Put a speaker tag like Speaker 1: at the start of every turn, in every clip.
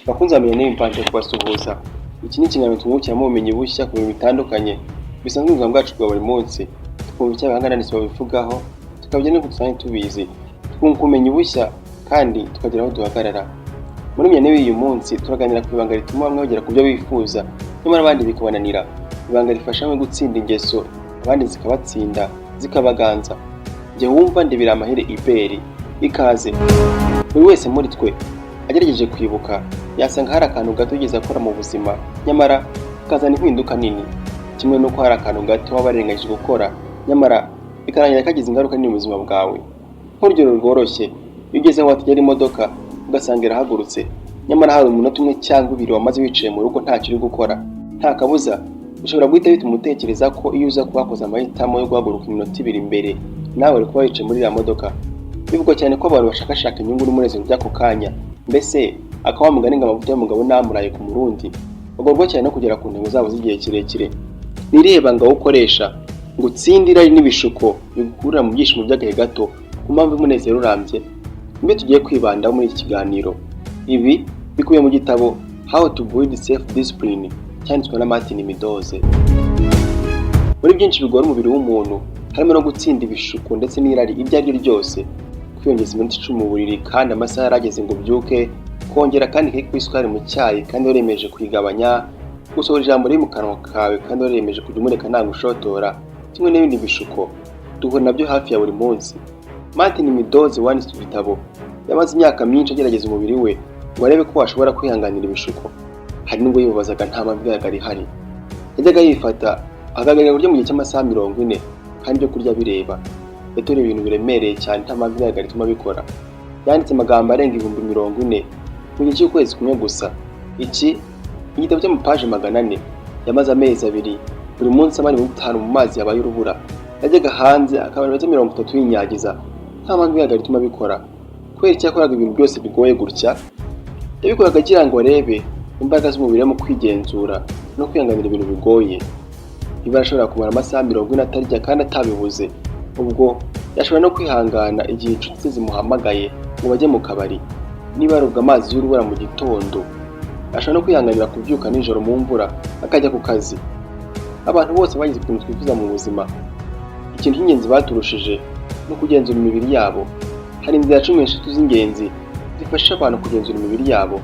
Speaker 1: bakunze amenye n'impande kubasuhuza. Iki ni ikiganiro twungukiramo ubumenyi bushya ku bintu bitandukanye bisanzwe mu buzima bwacu bwa buri munsi. Twumva icyo abahanga n'isi babivugaho, tukabyo no kutusanga tubizi. Twunguka ubumenyi bushya kandi tukagera aho duhagarara. Muri Menya uyu munsi turaganira ku ibanga rituma bamwe bagera ku byo bifuza, nyamara abandi bikabananira. Ibanga rifasha mu gutsinda ingeso, abandi zikabatsinda, zikabaganza. Jye wumva ndibira amahire iberi, ikaze. Buri wese muri twe agerageje kwibuka yasanga hari akantu gato yigeze akora mu buzima, nyamara kazana impinduka nini. Kimwe nuko hari akantu gato waba warengagije gukora, nyamara bikarangira kagize ingaruka nini mu buzima bwawe. Nk'urugero rworoshye, iyo ugeze aho wategera imodoka ugasanga irahagurutse, nyamara hari umunota umwe cyangwa ibiri wamaze wicaye mu rugo ntacyo uri gukora, nta kabuza ushobora guhita bituma utekereza ko iyo uza kubakoza amahitamo yo guhaguruka iminota ibiri imbere, nawe uri kuba wicaye muri iriya modoka. Bivugwa cyane ko abantu bashakashaka inyungu n'umunezero by'ako kanya, mbese akaba mugani ngo amavuta y'umugabo namuraye ku murundi, bagorwa cyane no kugera ku ntego zabo z'igihe kirekire. Nireba ngo ukoresha ngo utsindira n'ibishuko bigukura mu byishimo by'agahe gato ku mpamvu y'umunezero urambye. Mbe tugiye kwibandaho muri iki kiganiro. Ibi bikubiye mu gitabo How to Build Self Discipline cyanditswe na Meadows. Muri byinshi bigora umubiri w'umuntu harimo no gutsinda ibishuko ndetse n'irari ibyo ari byo ryose. Kwiyongeza iminota 10 mu buriri kandi amasaha yarageze ngo byuke, kongera kandi keke kwisukari mu cyayi kandi waremeje kuyigabanya, gusohora ijambo riri mu kanwa kawe kandi waremeje kujya umureka nta gushotora, kimwe n'ibindi bishuko duhura nabyo hafi ya buri munsi. Meadows wanditse ibitabo yamaze imyaka myinshi agerageza umubiri we ngo arebe ko washobora kwihanganira ibishuko. Hari nubwo yibazaga nta mpamvu yagari ihari. Yajyaga yifata agahagarika kurya mu gihe cy'amasaha 40 kandi byo kurya bireba. Yatoreye ibintu biremereye cyane nta mpamvu yagari ituma bikora. Yanditse amagambo arenga 40,000 mu gihe cy'ukwezi kumwe gusa. Iki igitabo cyo mu page 400 yamaze amezi 2 buri munsi amani 5 mu mazi yabaye urubura. Yajyaga hanze akabana 30 y'inyagiza nta mpamvu yagari ituma bikora. Kubera icyakoraga ibintu byose bigoye gutya, yabikoraga agira ngo arebe imbaraga z'umubiri mu kwigenzura no kwihanganira ibintu bigoye. Niba ashobora kumara amasaha 40 atarya kandi atabibuze, ubwo yashobora no kwihangana igihe inshuti ze zimuhamagaye ngo bajye mu kabari. Niba arubwa amazi y'urubura mu gitondo, ashobora no kwihanganira kubyuka nijoro mu mvura akajya ku kazi. Abantu bose bagize ikintu twifuza mu buzima. Ikintu cy'ingenzi baturushije no kugenzura imibiri yabo. Hari inzira 13 z'ingenzi zifasha abantu kugenzura imibiri yabo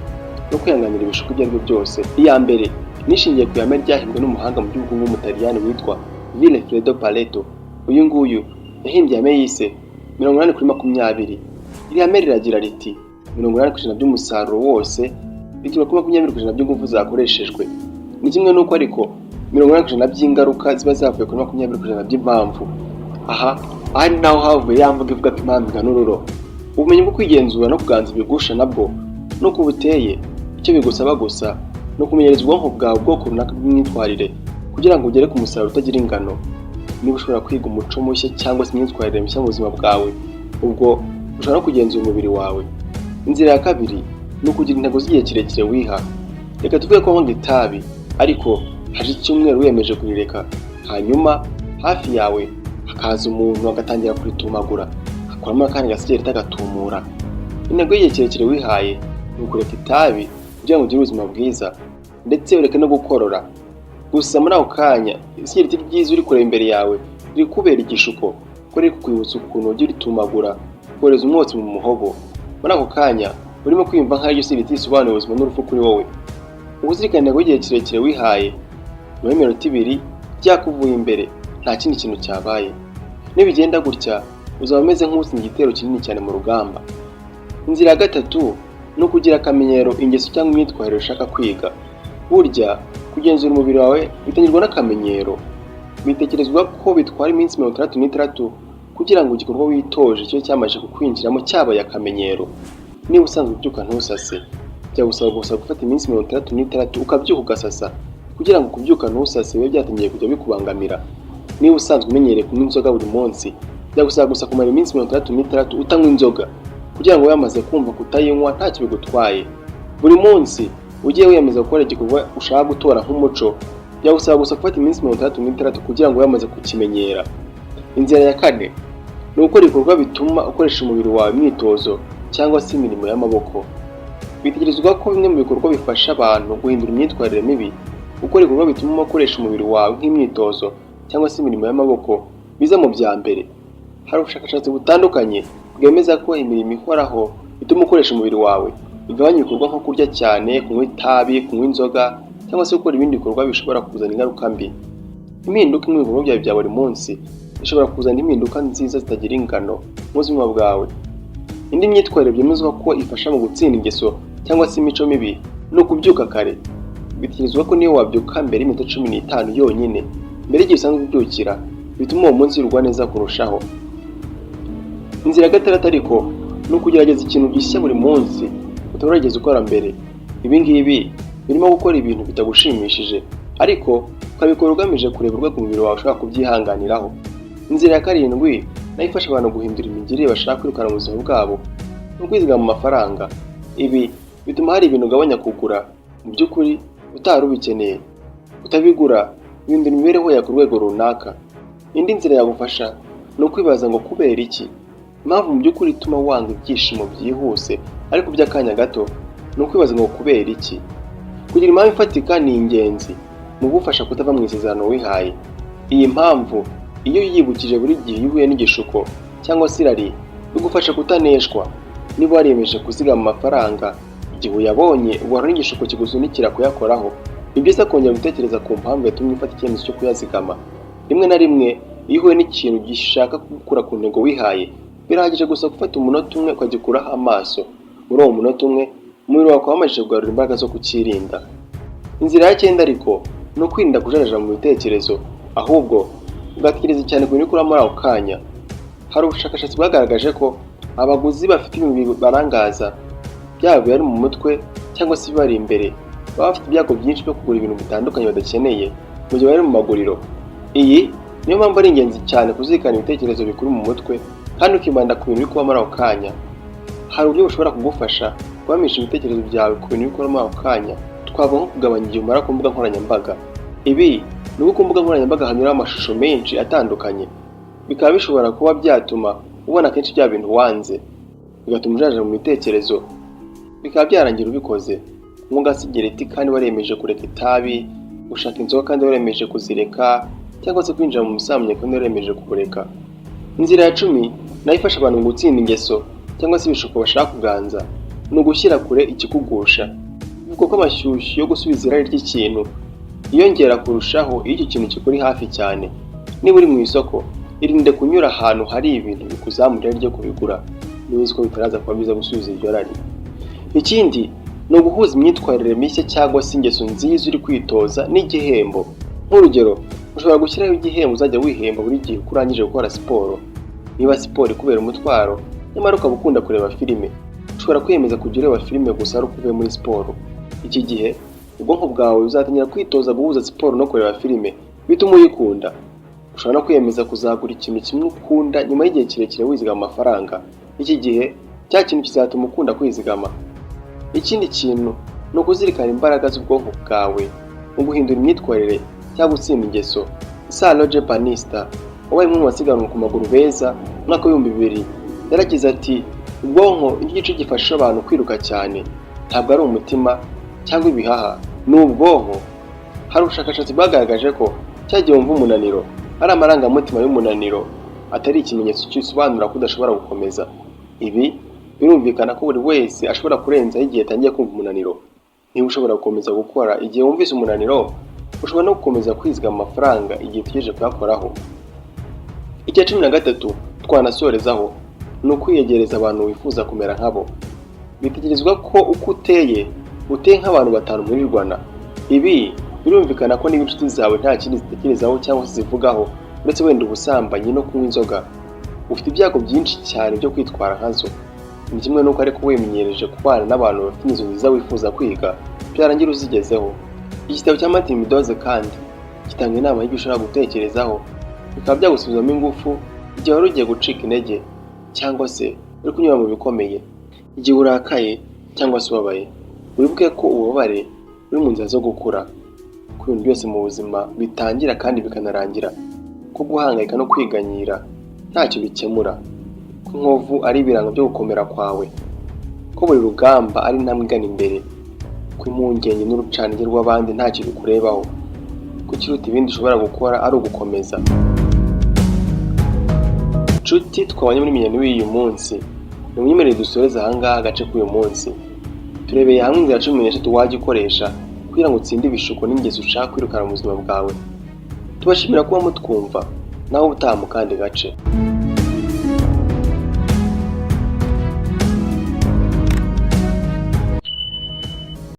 Speaker 1: no kwihanganira ibishuko ibyo ari byo byose. Iya mbere nishingiye ku ihame ryahimbwe n'umuhanga mu by'ubukungu w'umutaliyani witwa Vilfredo Pareto. Uyu nguyu yahimbye ihame yise 80-20. Iri hame riragira riti 80% by'umusaruro wose bituruka kuri 20% by'ingufu zakoreshejwe. Ni kimwe nuko ariko 80% by'ingaruka ziba zavuye kuri 20% by'impamvu. Aha ari naho havuye yamvuga ivuga ko impamvu nganururo. Ubumenyi bwo kwigenzura no kuganza ibigusha nabwo nuko buteye. Icyo bigusaba gusa no kumenyereza ubwonko bwawe ubwoko runaka bw'imyitwarire kugira ngo ugere ku musaruro utagira ingano. Niba ushobora kwiga umuco mushya cyangwa se imyitwarire mishya mu buzima bwawe, ubwo ushobora no kugenzura umubiri wawe. Inzira ya kabiri ni ukugira intego z'igihe kirekire wiha. Reka tuvuge ko nko itabi, ariko hari icyumweru wiyemeje kurireka, hanyuma hafi yawe hakaza umuntu agatangira kuritumagura, akoramo akanya gasigera tagatumura. Intego y'igihe kirekire wihaye ni ukureka itabi kugira ngo ugire ubuzima bwiza ndetse ureke no gukorora. Gusa muri ako kanya isigara ryiza uri kureba imbere yawe riri kubera igishuko ko riri kukwibutsa ukuntu ugira itumagura, kohereza umwotsi mu muhogo. Muri ako kanya urimo kwiyumva nk'aho iryo sigara risobanuye ubuzima n'urupfu kuri wowe. Ubuzirikane intego y'igihe kirekire wihaye muri minota 2 byakuvuye imbere, nta kindi kintu cyabaye. Nibigenda gutya uzaba umeze nk'utsinze igitero kinini cyane mu rugamba. Inzira ya gatatu no kugira akamenyero, ingeso cyangwa imyitwarire ushaka kwiga. Burya kugenzura umubiri wawe bitangirwa n'akamenyero. Bitekerezwa ko bitwara iminsi 36 kugira ngo igikorwa witoje cyo cyamaje kukwinjiramo cyabaye akamenyero. Niba usanzwe ubyuka ntusase, byagusaba gusa gufata iminsi 36 ukabyuka ugasasa kugira ngo kubyuka ntusase bibe byatangiye kujya bikubangamira. Niba usanzwe umenyereye kunywa inzoga buri munsi, byagusaba gusa kumara iminsi 36 utanywa inzoga kugira ngo wamaze kumva kutayinywa ntacyo bigutwaye. Buri munsi ugiye wiyemeza gukora igikorwa ushaka gutora nk'umuco, byagusaba gusa gufata iminsi 36 kugira ngo wamaze kukimenyera. Inzira ya kane ni gukora ibikorwa bituma ukoresha umubiri wawe imyitozo cyangwa se imirimo y'amaboko. Bitegerezwa ko bimwe mu bikorwa bifasha abantu guhindura imyitwarire mibi, gukora ibikorwa bituma ukoresha umubiri wawe nk'imyitozo cyangwa se imirimo y'amaboko biza mu bya mbere. Hari ubushakashatsi butandukanye bwemeza ko imirimo ihoraho ituma ukoresha umubiri wawe igabanya ibikorwa nko kurya cyane, kunywa itabi, kunywa inzoga cyangwa se gukora ibindi bikorwa bishobora kuzana ingaruka mbi. Impinduka mu bikorwa byawe bya buri munsi ishobora kuzana impinduka nziza zitagira ingano mu buzima bwawe. Indi myitwarire byemezwa ko ifasha mu gutsinda ingeso cyangwa se imico mibi ni ukubyuka kare. Bitegerezwa ko niyo wabyuka mbere y'iminota 15 yonyine mbere y'igihe usanzwe ubyukira bituma uwo munsi urwa neza kurushaho. Inzira ya gatandatu ariko ni ukugerageza ikintu gishya buri munsi utarigeze ukora mbere. Ibi ngibi birimo gukora ibintu bitagushimishije ariko ukabikora ugamije kureba urwego umubiri wawe ushobora kubyihanganiraho. Inzira ya karindwi nayo ifasha abantu guhindura imigirire bashaka kwirukana mu buzima bwabo no kwizigama amafaranga. Ibi bituma hari ibintu ugabanya kugura mu by'ukuri utari ubikeneye. Utabigura bihindura imibereho yawe ku rwego runaka. Indi nzira yagufasha ni ukwibaza ngo kubera iki. Impamvu mu by'ukuri ituma wanga ibyishimo byihuse ariko by'akanya gato ni ukwibaza ngo kubera iki. Kugira impamvu ifatika ni ingenzi mu gufasha kutava mu isezerano wihaye. Iyi mpamvu iyo yibukije buri gihe iyo uhuye n'igishuko cyangwa se irari bigufasha kutaneshwa. Niba wariyemeje kuzigama amafaranga igihe uyabonye uhura n'igishuko kigusunikira kuyakoraho, ni byiza kongera gutekereza ku mpamvu yatumye ufata icyemezo cyo kuyazigama. Rimwe na rimwe iyo uhuye n'ikintu gishaka kugukura ku ntego wihaye, birahagije gusa gufata umunota umwe ukagikuraho amaso. Muri uwo munota umwe umubiri wawe wamajije kugarura imbaraga zo kukirinda. Inzira ya 9 ariko ni ukwirinda kujarajara mu bitekerezo, ahubwo ugatekereza cyane ku bintu ukora muri ako kanya. Hari ubushakashatsi bwagaragaje ko abaguzi bafite ibintu barangaza byaba bari mu mutwe cyangwa se bari imbere baba bafite ibyago byinshi byo kugura ibintu bitandukanye badakeneye mu gihe bari mu maguriro. Iyi niyo mpamvu ari ingenzi cyane kuzirikana ibitekerezo bikuru mu mutwe kandi ukibanda ku bintu biri kuba muri ako kanya. Hari uburyo bushobora kugufasha guhamisha ibitekerezo byawe ku bintu bikora muri ako kanya. Twavuga nko kugabanya igihe umara ku mbuga nkoranyambaga. Ibi ni uko ku mbuga nkoranyambaga hanyura amashusho menshi atandukanye, bikaba bishobora kuba byatuma ubona kenshi bya bintu wanze, bigatuma ujaja mu bitekerezo, bikaba byarangira ubikoze. Kunywa sigareti kandi waremeje kureka itabi, gushaka inzoga kandi waremeje kuzireka, cyangwa se kwinjira mu busambanyi kandi waremeje kubureka. Inzira ya 10 nayo ifasha abantu mu gutsinda ingeso cyangwa se ibishuko bashaka kuganza ni ugushyira kure ikikugusha. Bivuga ko amashyushyu yo gusubiza irari ry'ikintu yiyongera kurushaho iyo icyo kintu kikuri hafi cyane. Niba uri mu isoko, irinde kunyura ahantu hari ibintu bikuzamurira ryo kubigura niba ko bitaraza kuba byiza gusubiza iryo rari. Ikindi ni uguhuza imyitwarire mishya cyangwa se ingeso nziza uri kwitoza n'igihembo. Nk'urugero, ushobora gushyiraho igihembo uzajya wihemba buri gihe urangije gukora siporo. Niba siporo ikubera umutwaro nyamara ukaba ukunda kureba filime, ushobora kwiyemeza kujya ureba filime gusa ari uko uvuye muri siporo. Iki gihe ubwonko bwawe buzatangira kwitoza guhuza siporo no kureba filime bituma uyikunda. Ushobora no kwiyemeza kuzagura ikintu kimwe ukunda nyuma y'igihe kirekire wizigama amafaranga. Iki gihe cya kintu kizatuma ukunda kwizigama. Ikindi kintu ni ukuzirikana imbaraga z'ubwonko bwawe mu guhindura imyitwarire cyangwa gutsinda ingeso. Salo Japanista wabaye umwe mu basiganwa ku maguru beza mwaka wa 2000 yaragize ati ubwonko igice gifasha abantu kwiruka cyane ntabwo ari umutima cyangwa ibihaha, ni ubwonko. Hari ubushakashatsi bwagaragaje ko cyagiye wumva umunaniro ari amarangamutima y'umunaniro atari ikimenyetso cy'isobanura ko udashobora gukomeza. Ibi birumvikana ko buri wese ashobora kurenzaho igihe atangiye kumva umunaniro. Niba ushobora gukomeza gukora igihe wumvise umunaniro, ushobora no gukomeza kwizigama amafaranga igihe tugejeje kuyakoraho. Icya 13 twanasorezaho ni ukwiyegereza abantu wifuza kumera nkabo. Bitegerezwa ko uko uteye nk'abantu 5 muri Rwanda. Ibi birumvikana ko niba inshuti zawe nta kindi zitekerezaho cyangwa se zivugaho uretse wenda ubusambanyi no kunywa inzoga, ufite ibyago byinshi cyane byo kwitwara nkazo. Ni kimwe nuko ariko wimenyereje kubana n'abantu bafite ingeso nziza wifuza kwiga byarangira uzigezeho. Igitabo cya Meadows kandi gitanga inama y'ibyo ushobora gutekerezaho bikaba byagusubizamo ingufu igihe wari ugiye gucika intege cyangwa se uri kunyura mu bikomeye. Igihe urakaye cyangwa se ubabaye, wibuke ko ububabare uri mu nzira zo gukura. Ku bintu byose mu buzima bitangira kandi bikanarangira, ko guhangayika no kwiganyira ntacyo bikemura, ko inkovu ari ibirango byo gukomera kwawe. ko buri rugamba ari intambwe igana imbere, ko impungenge n'urucanige rw'abandi ntacyo bikurebaho, ko ikiruta ibindi ushobora gukora ari ugukomeza. Nshuti twabanye muri Menya w'uyu munsi, ni munyemerere dusoreza ahangaha agace k'uyu munsi. Turebeye hamwe inzira 13 wajya ukoresha kugira ngo utsinde ibishuko n'ingeso ushaka kwirukana mu buzima bwawe. Tubashimira kuba mutwumva, naho ubutaha mu kandi gace.